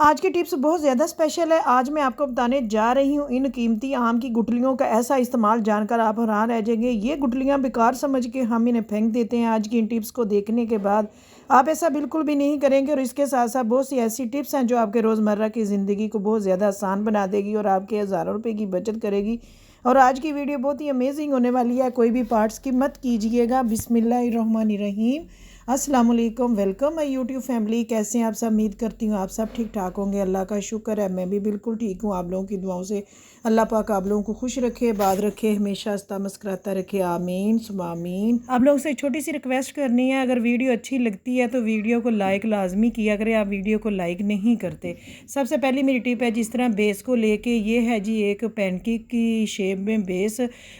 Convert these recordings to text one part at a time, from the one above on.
आज की टिप्स बहुत ज़्यादा स्पेशल है। आज मैं आपको बताने जा रही हूँ इन कीमती आम की गुठलियों का ऐसा इस्तेमाल जानकर आप हैरान रह जाएंगे। ये गुठलियाँ बेकार समझ के हम इन्हें फेंक देते हैं। आज की इन टिप्स को देखने के बाद आप ऐसा बिल्कुल भी नहीं करेंगे और इसके साथ साथ बहुत सी ऐसी टिप्स हैं जो आपके रोज़मर्रा की ज़िंदगी को बहुत ज़्यादा आसान बना देगी और आपके हज़ारों रुपये की बचत करेगी। और आज की वीडियो बहुत ही अमेजिंग होने वाली है, कोई भी पार्ट्स की मत कीजिएगा। बिस्मिल्लाहिर्रहमानिर्रहीम। अस्सलाम वालेकुम, वेलकम माय यूट्यूब फैमिली। कैसे हैं आप सब? उम्मीद करती हूँ आप सब ठीक ठाक होंगे। अल्लाह का शुक्र है, मैं भी बिल्कुल ठीक हूँ। आप लोगों की दुआओं से अल्लाह पाक आप लोगों को खुश रखे, बात रखे, हमेशा हंसता मुस्कुराता रखे। आमीन सुमा आमीन। आप लोगों से एक छोटी सी रिक्वेस्ट करनी है, अगर वीडियो अच्छी लगती है तो वीडियो को लाइक लाजमी किया करें। आप वीडियो को लाइक नहीं करते। सबसे पहली मेरी टिप है, जिस तरह बेस को लेके ये है जी एक पैनकेक की शेप में बेस,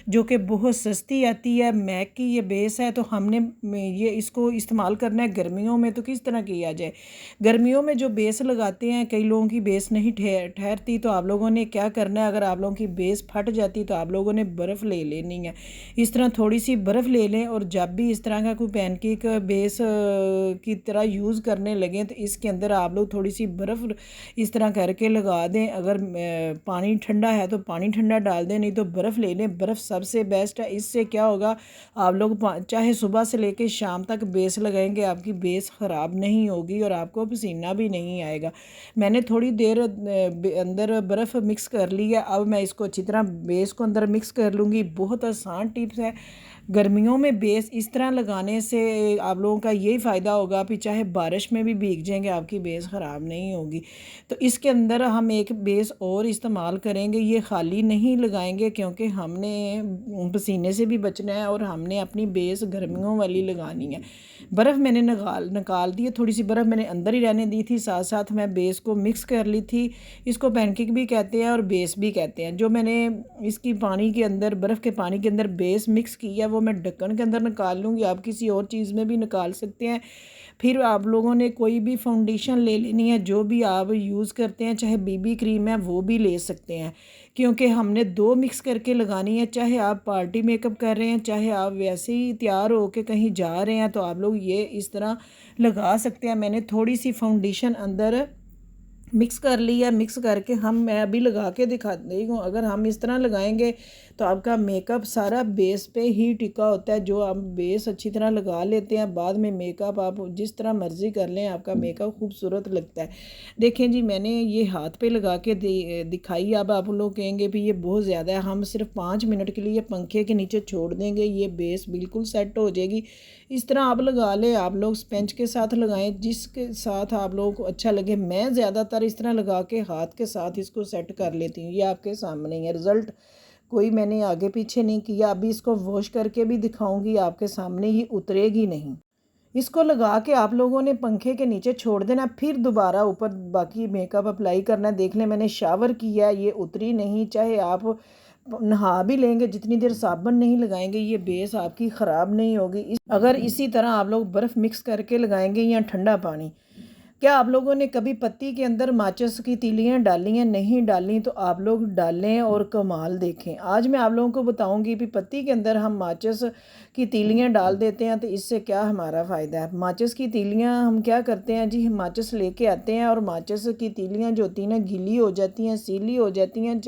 जो कि बहुत सस्ती आती है। मैक की ये बेस है, तो हमने ये इसको इस्तेमाल करना है गर्मियों में। तो किस तरह किया जाए? गर्मियों में जो बेस लगाते हैं, कई लोगों की बेस नहीं ठहरती, तो आप लोगों ने क्या करना है, अगर आप लोगों की बेस फट जाती तो आप लोगों ने बर्फ़ ले लेनी है। इस तरह थोड़ी सी बर्फ़ ले लें, और जब भी इस तरह का कोई पैनकेक बेस की तरह यूज़ करने लगें तो इसके अंदर आप लोग थोड़ी सी बर्फ़ इस तरह करके लगा दें। अगर पानी ठंडा है तो पानी ठंडा डाल दें, नहीं तो बर्फ़ ले लें। बर्फ़ सबसे बेस्ट है। इससे क्या होगा, आप लोग चाहे सुबह से लेकर शाम तक बेस लगाएंगे, आपकी बेस ख़राब नहीं होगी और आपको पसीना भी नहीं आएगा। मैंने थोड़ी देर अंदर बर्फ़ मिक्स कर ली है। अब मैं इसको अच्छी तरह बेस को अंदर मिक्स कर लूँगी। बहुत आसान टिप्स है। गर्मियों में बेस इस तरह लगाने से आप लोगों का यही फ़ायदा होगा कि चाहे बारिश में भी भीग जाएंगे, आपकी बेस ख़राब नहीं होगी। तो इसके अंदर हम एक बेस और इस्तेमाल करेंगे। ये खाली नहीं लगाएंगे, क्योंकि हमने पसीने से भी बचना है और हमने अपनी बेस गर्मियों वाली लगानी है। बर्फ़ मैंने निकाल दी है। थोड़ी सी बर्फ़ मैंने अंदर ही रहने दी थी, साथ साथ मैं बेस को मिक्स कर ली थी। इसको पैनकेक भी कहते हैं और बेस भी कहते हैं। जो मैंने इसकी पानी के अंदर, बर्फ़ के पानी के अंदर बेस मिक्स किया, वो मैं ढक्कन के अंदर निकाल लूँगी। आप किसी और चीज़ में भी निकाल सकते हैं। फिर आप लोगों ने कोई भी फाउंडेशन ले लेनी है, जो भी आप यूज़ करते हैं, चाहे बीबी क्रीम है वो भी ले सकते हैं, क्योंकि हमने दो मिक्स करके लगानी है। चाहे आप पार्टी मेकअप कर रहे हैं, चाहे आप वैसे ही तैयार हो के कहीं जा रहे हैं, तो आप लोग ये इस तरह लगा सकते हैं। मैंने थोड़ी सी फाउंडेशन अंदर मिक्स कर लिया। मिक्स करके मैं अभी लगा के दिखा रही हूँ। अगर हम इस तरह लगाएंगे तो आपका मेकअप सारा बेस पे ही टिका होता है। जो आप बेस अच्छी तरह लगा लेते हैं, बाद में मेकअप आप जिस तरह मर्ज़ी कर लें, आपका मेकअप खूबसूरत लगता है। देखें जी, मैंने ये हाथ पे लगा के दिखाई। अब आप लोग कहेंगे भी ये बहुत ज़्यादा है। हम सिर्फ 5 मिनट के लिए पंखे के नीचे छोड़ देंगे, ये बेस बिल्कुल सेट हो जाएगी। इस तरह आप लगा लें। आप लोग स्पंज के साथ लगाएं, जिसके साथ आप लोगों को अच्छा लगे। मैं ज़्यादातर इस तरह लगा के हाथ के साथ इसको सेट कर लेती हूँ। ये आपके सामने ही है रिज़ल्ट, कोई मैंने आगे पीछे नहीं किया। अभी इसको वॉश करके भी दिखाऊंगी, आपके सामने ही उतरेगी नहीं। इसको लगा के आप लोगों ने पंखे के नीचे छोड़ देना, फिर दोबारा ऊपर बाकी मेकअप अप्लाई करना है। देख लें, मैंने शावर किया, ये उतरी नहीं। चाहे आप नहा भी लेंगे, जितनी देर साबुन नहीं लगाएंगे, ये बेस आपकी ख़राब नहीं होगी। अगर इसी तरह आप लोग बर्फ़ मिक्स करके लगाएंगे या ठंडा पानी। क्या आप लोगों ने कभी पत्ती के अंदर माचिस की तीलियां डाली हैं? नहीं डाली तो आप लोग डालें और कमाल देखें। आज मैं आप लोगों को बताऊंगी कि पत्ती के अंदर हम माचिस की तीलियां डाल देते हैं तो इससे क्या हमारा फ़ायदा है। माचिस की तीलियां हम क्या करते हैं जी, माचिस लेके आते हैं और माचिस की तीलियां जो होती हैं ना, गीली हो जाती हैं, सीली हो जाती हैं,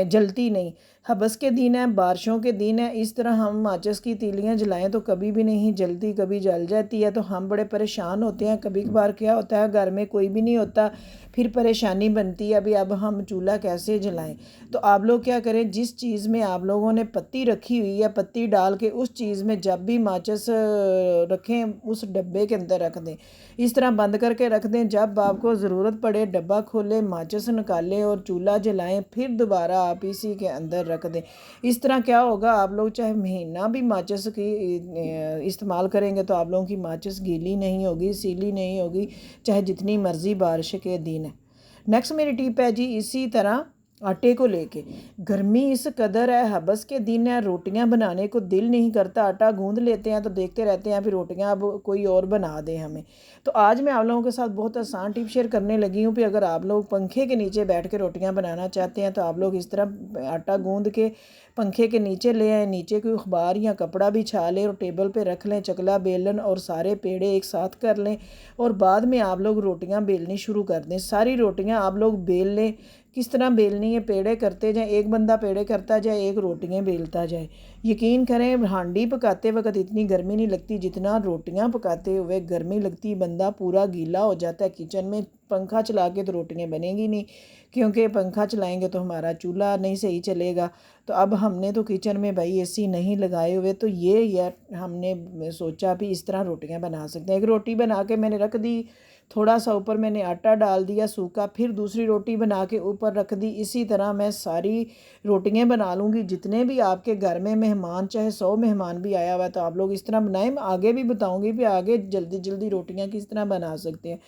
जलती नहीं। हबस के दिन है, बारिशों के दिन है, इस तरह हम माचिस की तीलियां जलाएं तो कभी भी नहीं जलती, कभी जल जाती है। तो हम बड़े परेशान होते हैं। कभी कभार क्या होता है, घर में कोई भी नहीं होता, फिर परेशानी बनती है, अभी अब हम चूल्हा कैसे जलाएं। तो आप लोग क्या करें, जिस चीज़ में आप लोगों ने पत्ती रखी हुई है, पत्ती डाल के उस चीज़ में जब भी माचिस रखें, उस डब्बे के अंदर रख दें। इस तरह बंद करके रख दें। जब आपको ज़रूरत पड़े, डब्बा खोलें, माचिस निकालें और चूल्हा जलाएं, फिर दोबारा आप इसी के अंदर रख दें। इस तरह क्या होगा, आप लोग चाहे महीना भी माचिस की इस्तेमाल करेंगे तो आप लोगों की माचिस गीली नहीं होगी, सीली नहीं होगी, चाहे जितनी मर्ज़ी बारिश के दिन है। नेक्स्ट मेरी टिप है जी, इसी तरह आटे को लेके। गर्मी इस कदर है, हबस के दिन है, रोटियां बनाने को दिल नहीं करता। आटा गूंद लेते हैं तो देखते रहते हैं फिर रोटियां अब कोई और बना दे हमें। तो आज मैं आप लोगों के साथ बहुत आसान टिप शेयर करने लगी हूँ कि अगर आप लोग पंखे के नीचे बैठ के रोटियां बनाना चाहते हैं तो आप लोग इस तरह आटा गूंद के पंखे के नीचे ले आए, नीचे कोई अखबार या कपड़ा बिछा लें और टेबल पे रख लें, चकला बेलन और सारे पेड़े एक साथ कर लें और बाद में आप लोग रोटियां बेलनी शुरू कर दें। सारी रोटियां आप लोग बेल लें। किस तरह बेलनी है, पेड़े करते जाए, एक बंदा पेड़े करता जाए, एक रोटियां बेलता जाए। यकीन करें हांडी पकाते वक्त इतनी गर्मी नहीं लगती जितना रोटियां पकाते हुए गर्मी लगती। बंदा पूरा गीला हो जाता है किचन में। पंखा चला के तो रोटियां बनेगी नहीं, क्योंकि पंखा चलाएंगे तो हमारा चूल्हा नहीं सही चलेगा। तो अब हमने तो किचन में भाई एसी नहीं लगाए हुए, तो ये यार हमने सोचा भी इस तरह रोटियां बना सकते हैं। एक रोटी बना के मैंने रख दी, थोड़ा सा ऊपर मैंने आटा डाल दिया सूखा, फिर दूसरी रोटी बना के ऊपर रख दी। इसी तरह मैं सारी रोटियां बना लूँगी। जितने भी आपके घर में मेहमान, चाहे 100 मेहमान भी आया हुआ है तो आप लोग इस तरह बनाएं। मैं आगे भी बताऊँगी भी आगे जल्दी जल्दी रोटियां किस तरह बना सकते हैं।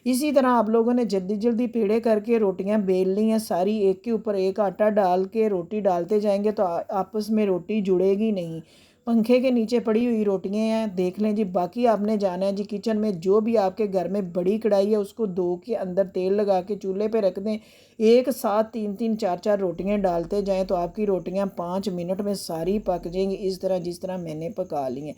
इसी तरह आप लोगों ने जल्दी जल्दी पेड़े करके रोटियां बेलनी है सारी, एक के ऊपर एक आटा डाल के रोटी डालते जाएंगे तो आपस में रोटी जुड़ेगी नहीं। पंखे के नीचे पड़ी हुई रोटियां हैं, देख लें जी। बाकी आपने जाना है जी किचन में जो भी आपके घर में बड़ी कढ़ाई है उसको धो के अंदर तेल लगा के चूल्हे पे रख दें। एक साथ 3 3 4 4 रोटियां डालते जाएं तो आपकी रोटियां 5 मिनट में सारी पक जाएंगी, इस तरह जिस तरह मैंने पका ली हैं।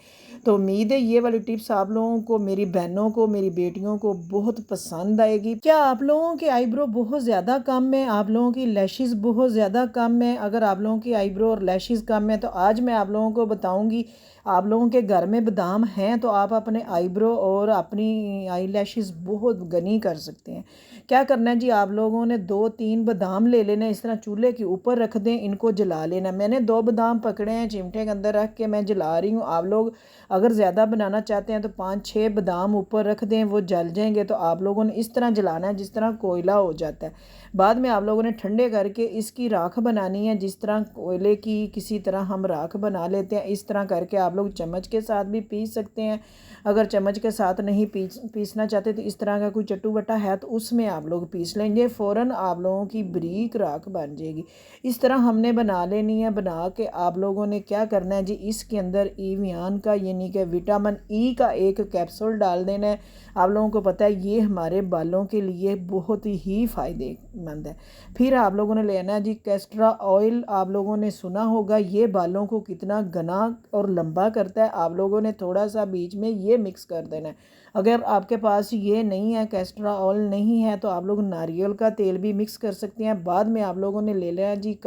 तो उम्मीद है ये वाली टिप्स आप लोगों को, मेरी बहनों को, मेरी बेटियों को बहुत पसंद आएगी। क्या आप लोगों के आईब्रो बहुत ज़्यादा कम है, आप लोगों की लैशेज़ बहुत ज़्यादा कम है? अगर आप लोगों की आईब्रो और लैशेज़ कम है तो आज मैं आप लोगों को बताऊंगी। आप लोगों के घर में बादाम हैं तो आप अपने आईब्रो और अपनी आई लैशेज़ बहुत घनी कर सकते हैं। क्या करना है जी, आप लोगों ने 2 3 बादाम ले लेना, इस तरह चूल्हे के ऊपर रख दें, इनको जला लेना। मैंने 2 बादाम पकड़े हैं, चिमटे के अंदर रख के मैं जला रही हूँ। आप लोग अगर ज़्यादा बनाना चाहते हैं तो 5 6 बादाम ऊपर रख दें, वो जल जाएंगे। तो आप लोगों ने इस तरह जलाना है जिस तरह कोयला हो जाता है। बाद में आप लोगों ने ठंडे करके इसकी राख बनानी है, जिस तरह कोयले की किसी तरह हम राख बना लेते हैं। इस तरह करके आप लोग चम्मच के साथ भी पीस सकते हैं। अगर चम्मच के साथ नहीं पीसना चाहते तो इस तरह का कोई चट्टू-बट्टा है तो उसमें आप लोग पीस लेंगे, फ़ौरन आप लोगों की बारीक राख बन जाएगी। इस तरह हमने बना लेनी है। बना के आप लोगों ने क्या करना है जी, इसके अंदर ईवियान का यानी कि विटामिन ई का एक कैप्सूल डाल देना है। आप लोगों को पता है ये हमारे बालों के लिए बहुत ही फ़ायदेमंद है। फिर आप लोगों ने लेना है जी कैस्ट्रा ऑयल। आप लोगों ने सुना होगा ये बालों को कितना घना और लंबा करता है। आप लोगों ने थोड़ा सा बीच में ये मिक्स कर देना है। अगर आपके पास ये नहीं है, कैस्ट्रा ऑयल नहीं है, तो आप लोग नारियल का तेल भी मिक्स कर सकते हैं। बाद में आप लोगों ने ले लेना है जी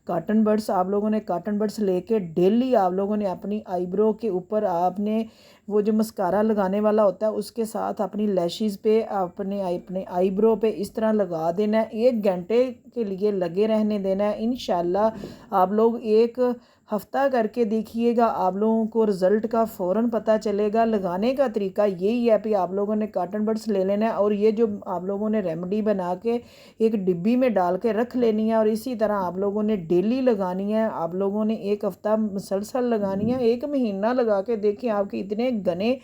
कॉटन बड्स। आप लोगों ने कॉटन बड्स लेके डेली आप लोगों ने अपनी आईब्रो के ऊपर आपने वो जो मस्कारा लगाने वाला होता है उसके साथ अपनी लैशेज़ पे अपने अपने आईब्रो पे इस तरह लगा देना है। 1 घंटे के लिए लगे रहने देना है। इंशाल्लाह आप लोग एक हफ्ता करके देखिएगा, आप लोगों को रिज़ल्ट का फ़ौरन पता चलेगा। लगाने का तरीका यही है कि आप लोगों ने कॉटन बड्स ले लेना है और ये जो आप लोगों ने रेमेडी बना के एक डिब्बी में डाल के रख लेनी है और इसी तरह आप लोगों ने डेली लगानी है। आप लोगों ने 1 हफ्ता मुसलसल लगानी है, 1 महीना लगा के देखें आपके इतने घने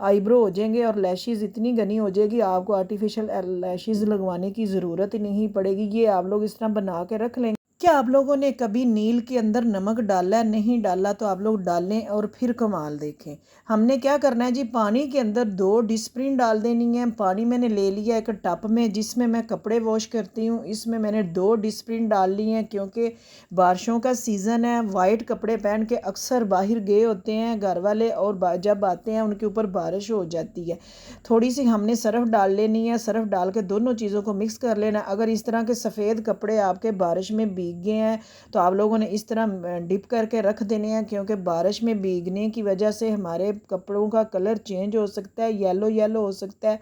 आईब्रो हो जाएंगे और लैशेज़ इतनी घनी हो जाएगी आपको आर्टिफिशियल लैशेज़ लगवाने की ज़रूरत ही नहीं पड़ेगी। ये आप लोग इस तरह बना के रख लेंगे। क्या आप लोगों ने कभी नील के अंदर नमक डाला है? नहीं डाला तो आप लोग डालें और फिर कमाल देखें। हमने क्या करना है जी, पानी के अंदर 2 डिस्प्रिन डाल देनी है। पानी मैंने ले लिया एक टब में जिसमें मैं कपड़े वॉश करती हूँ। इसमें मैंने 2 डिस्प्रिन डाल ली हैं क्योंकि बारिशों का सीज़न है। वाइट कपड़े पहन के अक्सर बाहर गए होते हैं घर वाले और जब आते हैं उनके ऊपर बारिश हो जाती है। थोड़ी सी हमने सरफ़ डाल लेनी है। सरफ़ डाल के दोनों चीज़ों को मिक्स कर लेना। अगर इस तरह के सफ़ेद कपड़े आपके बारिश में भीग गए हैं तो आप लोगों ने इस तरह डिप करके रख देने हैं, क्योंकि बारिश में भीगने की वजह से हमारे कपड़ों का कलर चेंज हो सकता है, येलो येलो हो सकता है।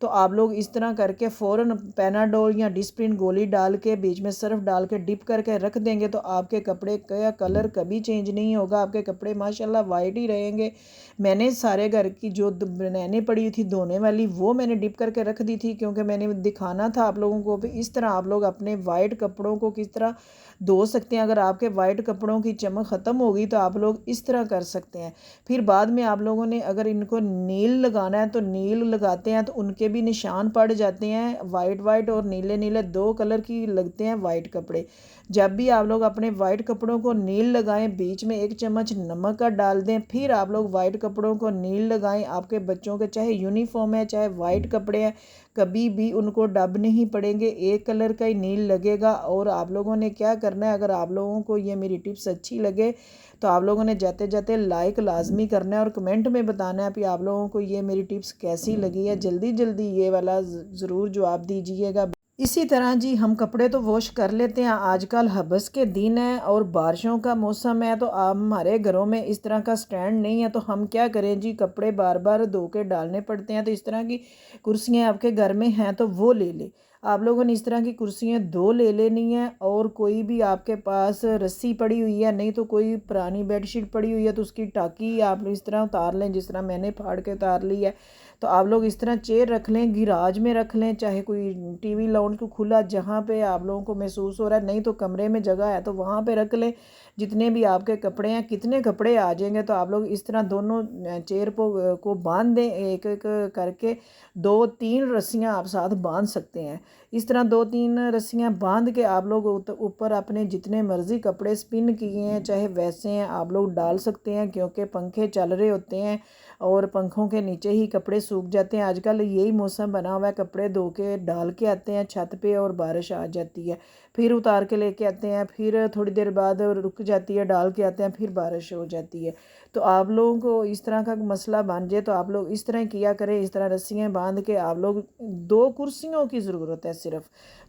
तो आप लोग इस तरह करके फ़ौरन पैनाडोल या डिस्प्रिन गोली डाल के बीच में सर्फ डाल के डिप करके रख देंगे तो आपके कपड़े का कलर कभी चेंज नहीं होगा। आपके कपड़े माशाल्लाह वाइट ही रहेंगे। मैंने सारे घर की जो बनैने पड़ी थी धोने वाली वो मैंने डिप करके रख दी थी, क्योंकि मैंने दिखाना था आप लोगों को भी इस तरह आप लोग अपने वाइट कपड़ों को किस तरह धो सकते हैं। अगर आपके वाइट कपड़ों की चमक ख़त्म होगी तो आप लोग इस तरह कर सकते हैं। फिर बाद में आप लोगों ने अगर इनको नील लगाना है तो नील लगाते हैं तो उनके भी निशान पड़ जाते हैं। वाइट वाइट और नीले नीले दो कलर की लगते हैं वाइट कपड़े। जब भी आप लोग अपने वाइट कपड़ों को नील लगाएं, बीच में 1 चम्मच नमक का डाल दें, फिर आप लोग वाइट कपड़ों को नील लगाएं। आपके बच्चों के चाहे यूनिफॉर्म है चाहे वाइट कपड़े हैं, कभी भी उनको डब नहीं पड़ेंगे, एक कलर का ही नील लगेगा। और आप लोगों ने क्या करना है, अगर आप लोगों को ये मेरी टिप्स अच्छी लगे तो आप लोगों ने जाते जाते लाइक लाजमी करना है और कमेंट में बताना है कि आप लोगों को ये मेरी टिप्स कैसी लगी है। जल्दी जल्दी ये वाला ज़रूर जवाब दीजिएगा। इसी तरह जी हम कपड़े तो वॉश कर लेते हैं। आजकल हबस के दिन है और बारिशों का मौसम है, तो आप हमारे घरों में इस तरह का स्टैंड नहीं है, तो हम क्या करें जी, कपड़े बार बार धो के डालने पड़ते हैं। तो इस तरह की कुर्सियाँ आपके घर में हैं तो वो ले ले। आप लोगों ने इस तरह की कुर्सियाँ 2 ले लेनी है। और कोई भी आपके पास रस्सी पड़ी हुई है, नहीं तो कोई पुरानी बेडशीट पड़ी हुई है तो उसकी टाकी आप इस तरह उतार लें, जिस तरह मैंने फाड़ के उतार ली है। तो आप लोग इस तरह चेयर रख लें, गिराज में रख लें, चाहे कोई टीवी लाउंज को खुला जहाँ पे आप लोगों को महसूस हो रहा है, नहीं तो कमरे में जगह है तो वहाँ पे रख लें। जितने भी आपके कपड़े हैं, कितने कपड़े आ जाएंगे, तो आप लोग इस तरह दोनों चेयर को बांध दें, एक एक करके 2-3 रस्सियाँ आप साथ बांध सकते हैं। इस तरह 2-3 रस्सियाँ बांध के आप लोग ऊपर अपने जितने मर्ज़ी कपड़े स्पिन किए हैं चाहे वैसे हैं आप लोग डाल सकते हैं, क्योंकि पंखे चल रहे होते हैं और पंखों के नीचे ही कपड़े सूख जाते हैं। आजकल यही मौसम बना हुआ है, कपड़े धो के डाल के आते हैं छत पे और बारिश आ जाती है, फिर उतार के लेके आते हैं, फिर थोड़ी देर बाद रुक जाती है, डाल के आते हैं, फिर बारिश हो जाती है। तो आप लोगों को इस तरह का मसला बन जाए तो आप लोग इस तरह किया करें, इस तरह रस्सियाँ बांध के। आप लोग 2 कुर्सियों की ज़रूरत है सिर्फ,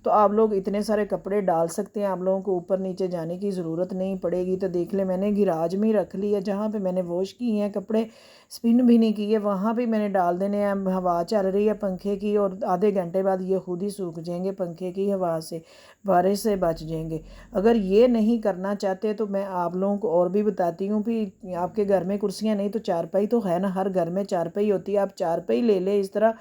तो आप लोग इतने सारे कपड़े डाल सकते हैं। आप लोगों को ऊपर नीचे जाने की ज़रूरत नहीं पड़ेगी। तो देख ले, मैंने गिराज में ही रख ली है, जहाँ पे मैंने वॉश किए हैं कपड़े, स्पिन भी नहीं की है, वहाँ भी मैंने डाल देने हैं। हवा चल रही है पंखे की और आधे घंटे बाद ये खुद ही सूख जाएंगे पंखे की हवा से, बारिश से बच जाएंगे। अगर ये नहीं करना चाहते तो मैं आप लोगों को और भी बताती हूँ कि आपके घर में कुर्सियाँ नहीं तो चारपाई तो है ना, हर घर में चारपाई होती है, आप चारपाई ले लें। इस तरह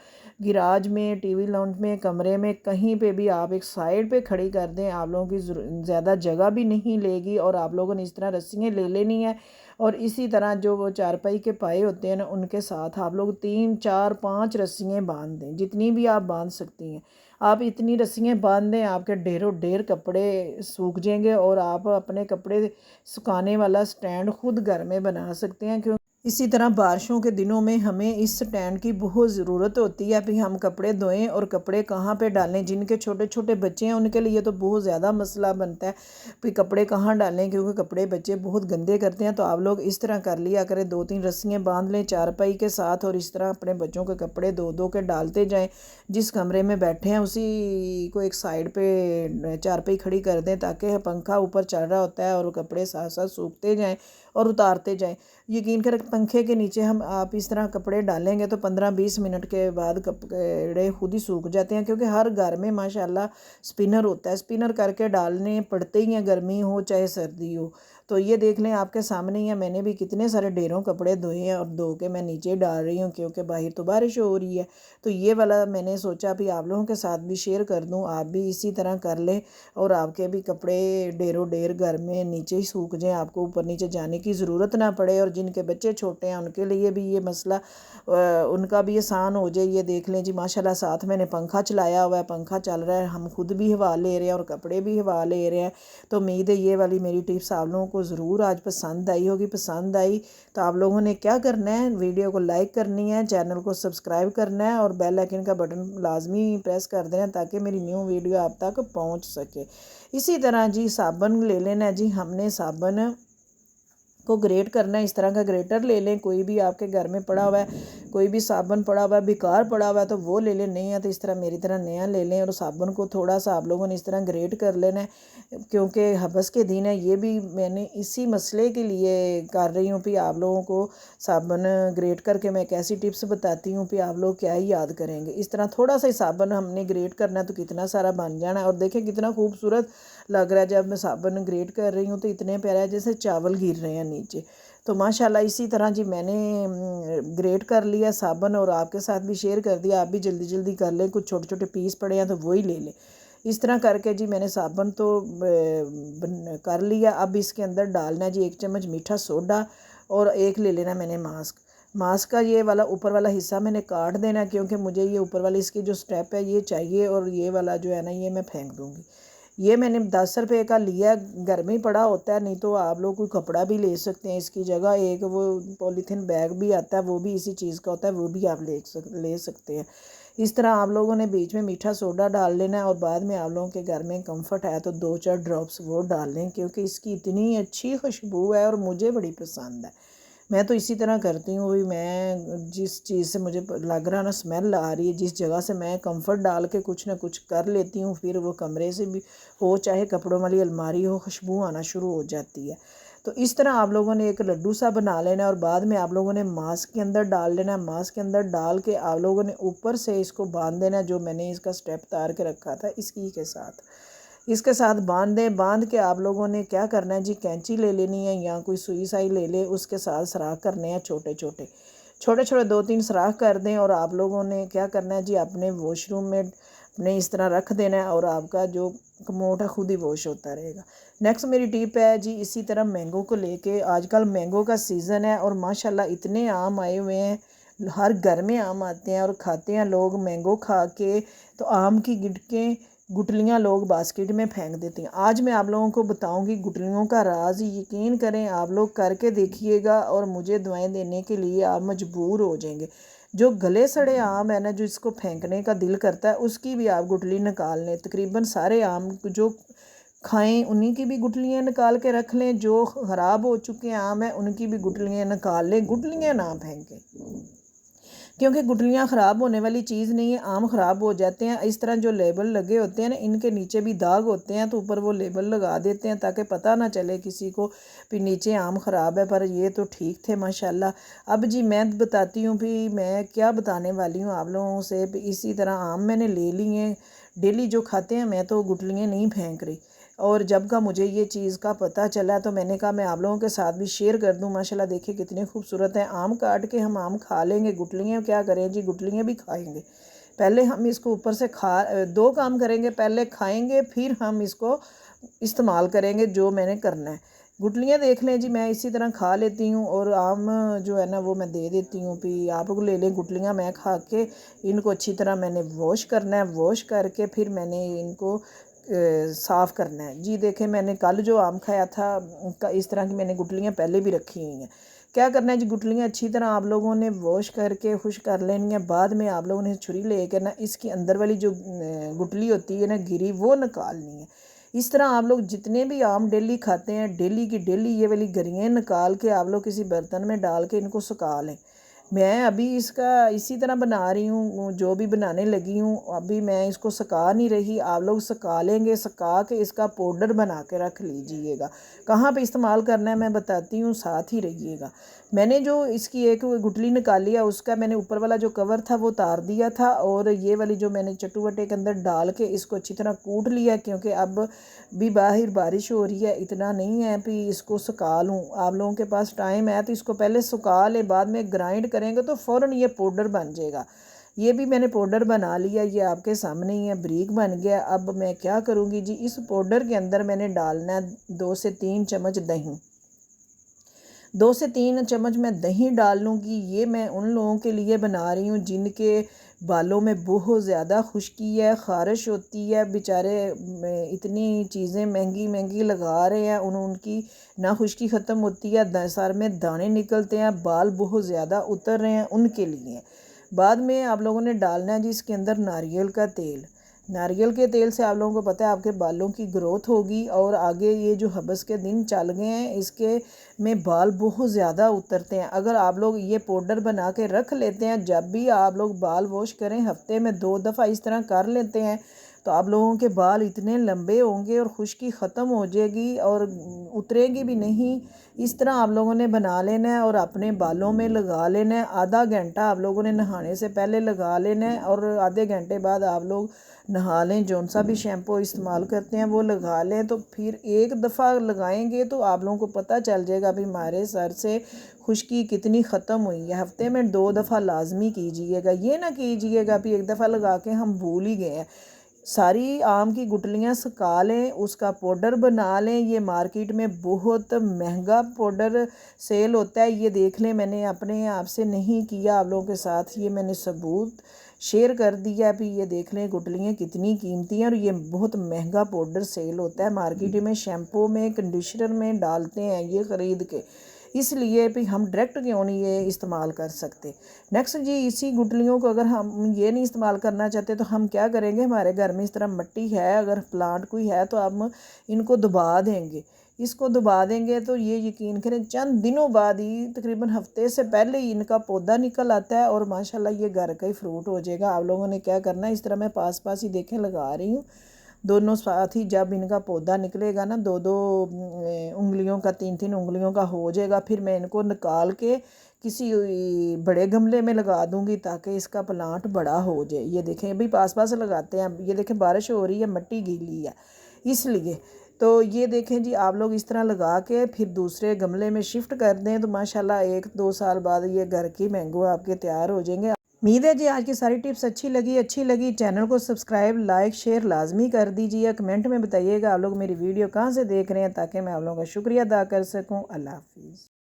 गिराज में, टीवी लाउंज में, कमरे में, कहीं पे भी आप एक साइड पे खड़ी कर दें, आप लोगों की ज़्यादा जगह भी नहीं लेगी। और आप लोगों ने इस तरह रस्सियाँ ले लेनी है। और इसी तरह जो वो चारपाई के पाए होते हैं ना, उनके साथ आप लोग 3 4 5 रस्सियाँ बांध दें, जितनी भी आप बांध सकती हैं। आप इतनी रस्सियाँ बांध दें, आपके ढेरों ढेर कपड़े सूख जाएंगे और आप अपने कपड़े सुखाने वाला स्टैंड खुद घर में बना सकते हैं। क्यों इसी तरह बारिशों के दिनों में हमें इस स्टैंड की बहुत ज़रूरत होती है। अभी हम कपड़े धोएं और कपड़े कहाँ पे डालें, जिनके छोटे छोटे बच्चे हैं उनके लिए तो बहुत ज़्यादा मसला बनता है कि कपड़े कहाँ डालें, क्योंकि कपड़े बच्चे बहुत गंदे करते हैं। तो आप लोग इस तरह कर लिया करें, 2-3 रस्सियाँ बांध लें चारपाई के साथ और इस तरह अपने बच्चों के कपड़े धो धो के डालते जाएँ। जिस कमरे में बैठे हैं उसी को एक साइड पे चारपाई खड़ी कर दें, ताकि पंखा ऊपर चल रहा होता है और कपड़े साथ साथ सूखते जाएँ और उतारते जाएँ। यकीन कर, पंखे के नीचे हम आप इस तरह कपड़े डालेंगे तो 15-20 मिनट के बाद कपड़े खुद ही सूख जाते हैं, क्योंकि हर घर में माशाल्लाह स्पिनर होता है। स्पिनर करके डालने पड़ते ही हैं, गर्मी हो चाहे सर्दी हो। तो ये देख लें, आपके सामने ही है, मैंने भी कितने सारे ढेरों कपड़े धोए हैं और धो के मैं नीचे डाल रही हूँ, क्योंकि बाहर तो बारिश हो रही है। तो ये वाला मैंने सोचा भी आप लोगों के साथ भी शेयर कर दूँ, आप भी इसी तरह कर लें और आपके भी कपड़े ढेरों ढेर घर में नीचे ही सूख जाएँ, आपको ऊपर नीचे जाने की ज़रूरत ना पड़े। और जिनके बच्चे छोटे हैं उनके लिए भी ये मसला उनका भी आसान हो जाए। ये देख लें जी, माशाल्लाह साथ मैंने पंखा चलाया हुआ है, पंखा चल रहा है, हम खुद भी हवा ले रहे हैं और कपड़े भी हवा ले रहे हैं। तो उम्मीद है ये वाली मेरी टिप्स आप लोगों को ज़रूर आज पसंद आई होगी। पसंद आई तो आप लोगों ने क्या करना है, वीडियो को लाइक करनी है, चैनल को सब्सक्राइब करना है और बेल आइकन का बटन लाजमी प्रेस कर देना, ताकि मेरी न्यू वीडियो आप तक पहुंच सके। इसी तरह जी साबुन ले लेना है जी, हमने साबुन को ग्रेट करना है। इस तरह का ग्रेटर ले लें, कोई भी आपके घर में पड़ा हुआ है, कोई भी साबुन पड़ा हुआ है, बेकार पड़ा हुआ है तो वो ले लें, नहीं है तो इस तरह मेरी तरह नया ले लें। और साबुन को थोड़ा सा आप लोगों ने इस तरह ग्रेट कर लेना है, क्योंकि हबस के दिन है। ये भी मैंने इसी मसले के लिए कर रही हूँ कि आप लोगों को साबुन ग्रेट करके मैं एक ऐसी टिप्स बताती हूँ कि आप लोग क्या ही याद करेंगे। इस तरह थोड़ा सा ही साबुन हमने ग्रेट करना है तो कितना सारा बन जाना है। और देखें कितना खूबसूरत लग रहा है, जब मैं साबुन ग्रेट कर रही हूँ तो इतने प्यारा है जैसे चावल गिर रहे हैं नीचे। तो माशाल्लाह इसी तरह जी मैंने ग्रेट कर लिया साबुन और आपके साथ भी शेयर कर दिया। आप भी जल्दी जल्दी कर लें, कुछ छोटे छोटे पीस पड़े हैं तो वही ले लें। इस तरह करके जी मैंने साबुन तो कर लिया। अब इसके अंदर डालना है जी 1 चम्मच मीठा सोडा और 1 ले लेना मैंने मास्क। मास्क का ये वाला ऊपर वाला हिस्सा मैंने काट देना, क्योंकि मुझे ये ऊपर वाली इसकी जो स्टेप है ये चाहिए, और ये वाला जो है ना ये मैं फेंक दूँगी। ये मैंने 10 रुपये का लिया, घर में ही पड़ा होता है, नहीं तो आप लोग कोई कपड़ा भी ले सकते हैं इसकी जगह। एक वो पॉलीथीन बैग भी आता है, वो भी इसी चीज़ का होता है, वो भी आप ले सकते हैं। इस तरह आप लोगों ने बीच में मीठा सोडा डाल लेना है, और बाद में आप लोगों के घर में कम्फर्ट है तो 2-4 ड्रॉप्स वो डाल लें, क्योंकि इसकी इतनी अच्छी खुशबू है और मुझे बड़ी पसंद है। मैं तो इसी तरह करती हूँ। भी मैं जिस चीज़ से मुझे लग रहा ना स्मेल आ रही है, जिस जगह से मैं कंफर्ट डाल के कुछ ना कुछ कर लेती हूँ, फिर वो कमरे से भी हो चाहे कपड़ों वाली अलमारी हो, खुशबू आना शुरू हो जाती है। तो इस तरह आप लोगों ने एक लड्डू सा बना लेना है, और बाद में आप लोगों ने मास्क के अंदर डाल लेना है। मास्क के अंदर डाल के आप लोगों ने ऊपर से इसको बांध देना, जो मैंने इसका स्टेप तार के रखा था इसके साथ बांध के आप लोगों ने क्या करना है जी, कैंची ले लेनी है या कोई सुई साई ले ले, उसके साथ सुराख करने हैं छोटे छोटे 2-3 सुराख कर दें। और आप लोगों ने क्या करना है जी, अपने वॉशरूम में अपने इस तरह रख देना है, और आपका जो कमोड है खुद ही वॉश होता रहेगा। नेक्स्ट मेरी टिप है जी, इसी तरह मैंगो को लेके, आजकल मैंगो का सीज़न है और माशाल्लाह इतने आम आए हुए हैं, हर घर में आम आते हैं और खाते हैं लोग। मैंगो खा के तो आम की गुठलियाँ लोग बास्केट में फेंक देते हैं। आज मैं आप लोगों को बताऊंगी गुठलियों का राज। यकीन करें, आप लोग करके देखिएगा और मुझे दुआएं देने के लिए आप मजबूर हो जाएंगे। जो गले सड़े आम है ना, जो इसको फेंकने का दिल करता है, उसकी भी आप गुठली निकाल लें। तकरीबन सारे आम जो खाएं उन्हीं की भी गुठलियाँ निकाल के रख लें। जो ख़राब हो चुके आम हैं उनकी भी गुठलियाँ निकाल लें, गुठलियाँ ना फेंकें, क्योंकि गुठलियाँ ख़राब होने वाली चीज़ नहीं है। आम ख़राब हो जाते हैं। इस तरह जो लेबल लगे होते हैं ना, इनके नीचे भी दाग होते हैं, तो ऊपर वो लेबल लगा देते हैं ताकि पता ना चले किसी को भी नीचे आम ख़राब है। पर ये तो ठीक थे माशाल्लाह। अब जी मैं बताती हूँ भी मैं क्या बताने वाली हूँ आप लोगों से। इसी तरह आम मैंने ले लिए हैं, डेली जो खाते हैं, मैं तो गुठलियाँ नहीं फेंक रही। और जब का मुझे ये चीज़ का पता चला तो मैंने कहा मैं आप लोगों के साथ भी शेयर कर दूं। माशाल्लाह देखिए कितने खूबसूरत हैं। आम काट के हम आम खा लेंगे, गुठलियाँ क्या करें जी, गुठलियाँ भी खाएंगे। पहले हम इसको ऊपर से दो काम करेंगे, पहले खाएंगे फिर हम इसको इस्तेमाल करेंगे जो मैंने करना है। गुठलियाँ देख लें जी, मैं इसी तरह खा लेती हूँ, और आम जो है ना वो मैं दे देती हूँ भी आप लोग ले लें गुठलियाँ। मैं खा के इनको अच्छी तरह मैंने वॉश करना है, वॉश करके फिर मैंने इनको साफ़ करना है जी। देखें मैंने कल जो आम खाया था, इस तरह की मैंने गुठलियाँ पहले भी रखी हुई हैं। क्या करना है जी, गुठलियाँ अच्छी तरह आप लोगों ने वॉश करके खुश कर लेनी है। बाद में आप लोगों ने छुरी लेकर ना इसकी अंदर वाली जो गुठली होती है ना गिरी, वो निकालनी है। इस तरह आप लोग जितने भी आम डेली खाते हैं, डेली की डेली ये वाली गरियाँ निकाल के आप लोग किसी बर्तन में डाल के इनको सुखा लें। मैं अभी इसका इसी तरह बना रही हूँ, जो भी बनाने लगी हूँ अभी मैं इसको सुखा नहीं रही। आप लोग सुखा लेंगे, सुखा के इसका पाउडर बना के रख लीजिएगा। कहाँ पे इस्तेमाल करना है मैं बताती हूँ, साथ ही रहिएगा। मैंने जो इसकी एक गुठली निकाली है, उसका मैंने ऊपर वाला जो कवर था वो उतार दिया था, और ये वाली जो मैंने चटुवटे के अंदर डाल के इसको अच्छी तरह कूट लिया, क्योंकि अब भी बाहर बारिश हो रही है, इतना नहीं है कि इसको सुखा लूँ। आप लोगों के पास टाइम है तो इसको पहले सुखा ले, बाद में ग्राइंड करेंगे तो फ़ौरन ये पाउडर बन जाएगा। ये भी मैंने पाउडर बना लिया, ये आपके सामने ही है, बारीक बन गया। अब मैं क्या करूँगी जी, इस पाउडर के अंदर मैंने डालना है 2 से 3 चम्मच दही। 2 से 3 चम्मच मैं दही डाल लूँगी। ये मैं उन लोगों के लिए बना रही हूँ जिनके बालों में बहुत ज़्यादा खुश्की है, ख़ारिश होती है। बेचारे इतनी चीज़ें महंगी महंगी लगा रहे हैं, उनकी ना खुश्की ख़त्म होती है, सर में दाने निकलते हैं, बाल बहुत ज़्यादा उतर रहे हैं, उनके लिए। बाद में आप लोगों ने डालना है जी इसके अंदर नारियल का तेल। नारियल के तेल से आप लोगों को पता है आपके बालों की ग्रोथ होगी, और आगे ये जो हबस के दिन चल गए हैं इसके में बाल बहुत ज़्यादा उतरते हैं। अगर आप लोग ये पाउडर बना के रख लेते हैं, जब भी आप लोग बाल वॉश करें हफ्ते में 2 दफ़ा इस तरह कर लेते हैं, तो आप लोगों के बाल इतने लंबे होंगे और खुश्की ख़त्म हो जाएगी और उतरेगी भी नहीं। इस तरह आप लोगों ने बना लेना है और अपने बालों में लगा लेना है। आधा घंटा आप लोगों ने नहाने से पहले लगा लेना है, और आधे घंटे बाद आप लोग नहा लें। जौन सा भी शैम्पू इस्तेमाल करते हैं वो लगा लें। तो फिर एक दफ़ा लगाएंगे तो आप लोगों को पता चल जाएगा भी हमारे सर से खुश्की कितनी ख़त्म हुई है। हफ्ते में 2 दफ़ा लाजमी कीजिएगा। ये ना कीजिएगा भी एक दफ़ा लगा के हम भूल ही गए हैं। सारी आम की गुठलियाँ सुखा लें, उसका पाउडर बना लें। ये मार्केट में बहुत महंगा पाउडर सेल होता है, ये देख लें। मैंने अपने आप से नहीं किया, आप लोगों के साथ ये मैंने सबूत शेयर कर दिया। अभी ये देख लें गुठलियाँ कितनी कीमती हैं और ये बहुत महंगा पाउडर सेल होता है मार्केट में। शैम्पू में, कंडीशनर में डालते हैं ये ख़रीद के, इसलिए भी हम डायरेक्ट क्यों नहीं ये इस्तेमाल कर सकते। नेक्स्ट जी, इसी गुठलियों को अगर हम ये नहीं इस्तेमाल करना चाहते तो हम क्या करेंगे, हमारे घर में इस तरह मिट्टी है, अगर प्लांट कोई है तो हम इनको दबा देंगे। इसको दबा देंगे तो ये यकीन करें चंद दिनों बाद ही, तकरीबन हफ्ते से पहले ही इनका पौधा निकल आता है और माशाल्लाह ये घर का ही फ्रूट हो जाएगा। आप लोगों ने क्या करना है, इस तरह मैं पास पास ही देखें लगा रही हूँ, दोनों साथ ही। जब इनका पौधा निकलेगा ना, दो दो उंगलियों का, तीन तीन उंगलियों का हो जाएगा, फिर मैं इनको निकाल के किसी बड़े गमले में लगा दूंगी ताकि इसका प्लांट बड़ा हो जाए। ये देखें अभी पास पास लगाते हैं, ये देखें बारिश हो रही है, मिट्टी गीली है इसलिए। तो ये देखें जी, आप लोग इस तरह लगा के फिर दूसरे गमले में शिफ्ट कर दें तो माशाल्लाह 1-2 साल बाद ये घर की मैंगो आपके तैयार हो जाएंगे। उम्मीद है जी आज की सारी टिप्स अच्छी लगी चैनल को सब्सक्राइब, लाइक, शेयर लाजमी कर दीजिए। कमेंट में बताइएगा आप लोग मेरी वीडियो कहाँ से देख रहे हैं ताकि मैं आप लोगों का शुक्रिया अदा कर सकूँ। अल्लाह हाफिज़।